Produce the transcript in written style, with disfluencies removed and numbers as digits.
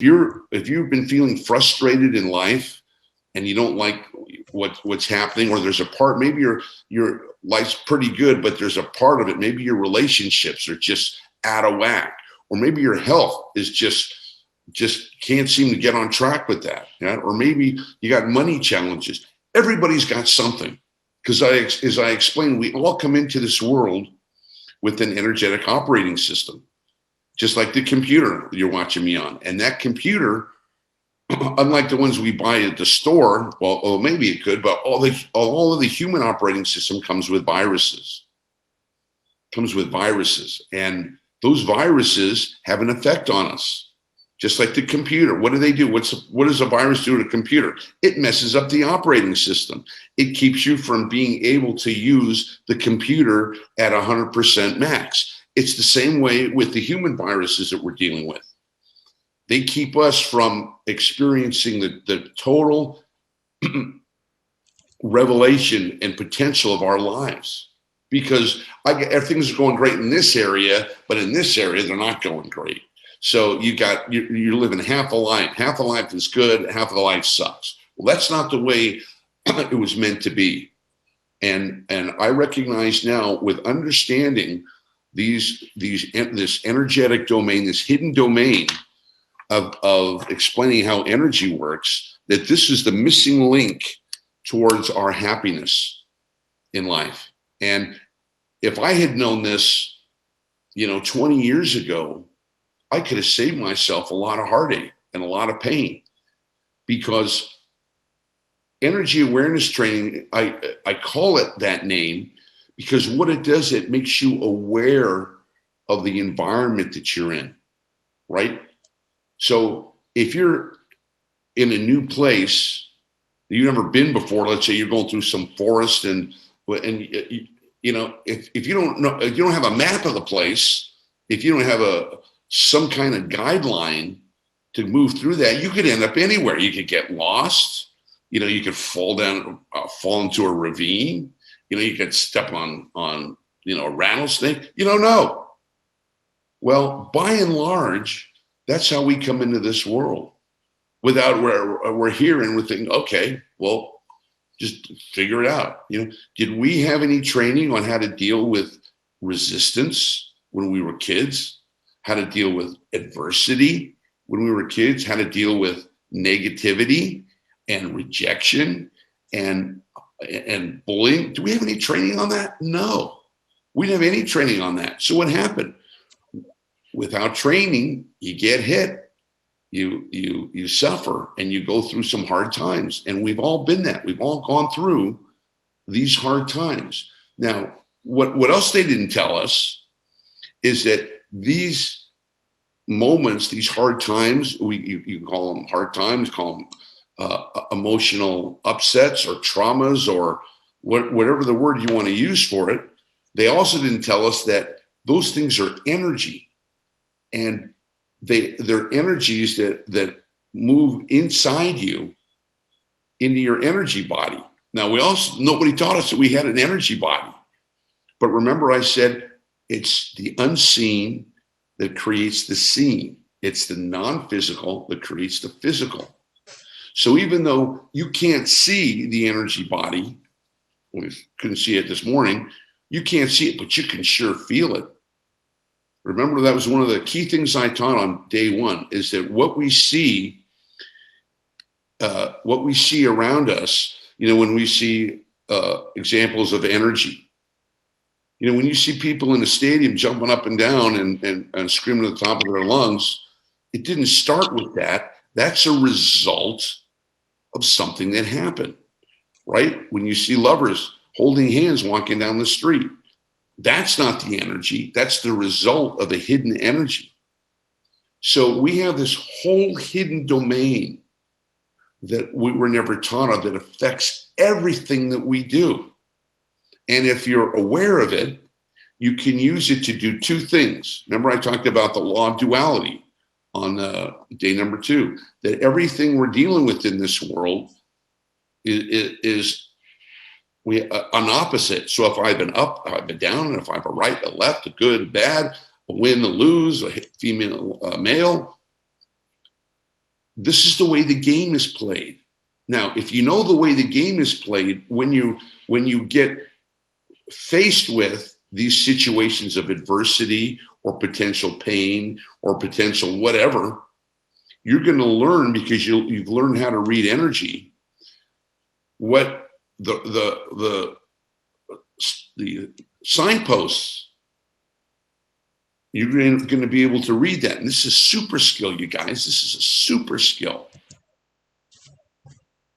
if you've been feeling frustrated in life and you don't like what's happening, or there's a part, maybe your life's pretty good, but there's a part of it, maybe your relationships are just out of whack, or maybe your health is just can't seem to get on track with that, yeah? Or maybe you got money challenges. Everybody's got something, because as I explained, we all come into this world with an energetic operating system, just like the computer you're watching me on. And that computer, unlike the ones we buy at the store, well, maybe it could, but all of the human operating system comes with viruses. And those viruses have an effect on us. Just like the computer. What do they do? What does a virus do to a computer? It messes up the operating system. It keeps you from being able to use the computer at 100% max. It's the same way with the human viruses that we're dealing with. They keep us from experiencing the total revelation and potential of our lives. Because everything's going great in this area, but in this area, they're not going great. So you're living half a life. Half a life is good, half of the life sucks. Well, that's not the way it was meant to be. And I recognize now, with understanding this energetic domain, this hidden domain of explaining how energy works, that this is the missing link towards our happiness in life. And if I had known this, 20 years ago, I could have saved myself a lot of heartache and a lot of pain, because energy awareness training, I call it that name because what it does, it makes you aware of the environment that you're in, right? So if you're in a new place that you've never been before, let's say you're going through some forest and if you don't know, if you don't have a map of the place, if you don't have some kind of guideline to move through that, you could end up anywhere. You could get lost. You could fall into a ravine. You could step on a rattlesnake. You don't know. Well, by and large, that's how we come into this world. Without we're here and we're thinking, okay, well, just figure it out. Did we have any training on how to deal with resistance when we were kids? How to deal with adversity when we were kids, how to deal with negativity and rejection and bullying. Do we have any training on that? No, we didn't have any training on that. So what happened? Without training, you get hit, you suffer, and you go through some hard times. And we've all been that. We've all gone through these hard times. Now, what else they didn't tell us is that these moments, these hard times, you call them hard times, call them emotional upsets or traumas or whatever the word you want to use for it. They also didn't tell us that those things are energy, and they're energies that move inside you into your energy body. Now, nobody taught us that we had an energy body, but remember I said, it's the unseen that creates the seen. It's the non-physical that creates the physical. So even though you can't see the energy body, we couldn't see it this morning, you can't see it, but you can sure feel it. Remember, that was one of the key things I taught on day one, is that what we see around us, when we see examples of energy, when you see people in the stadium jumping up and down and screaming at the top of their lungs, it didn't start with that. That's a result of something that happened, right? When you see lovers holding hands walking down the street, that's not the energy. That's the result of a hidden energy. So we have this whole hidden domain that we were never taught of that affects everything that we do. And if you're aware of it, you can use it to do two things. Remember, I talked about the law of duality on day number 2, that everything we're dealing with in this world is an opposite. So if I've been up, I've been down, and if I have a right, a left, a good, a bad, a win, a lose, a female, a male, this is the way the game is played. Now, if you know the way the game is played, when you get faced with these situations of adversity or potential pain or potential whatever, you're going to learn, because you've learned how to read energy, what the signposts. You're going to be able to read that. And this is super skill, you guys. This is a super skill.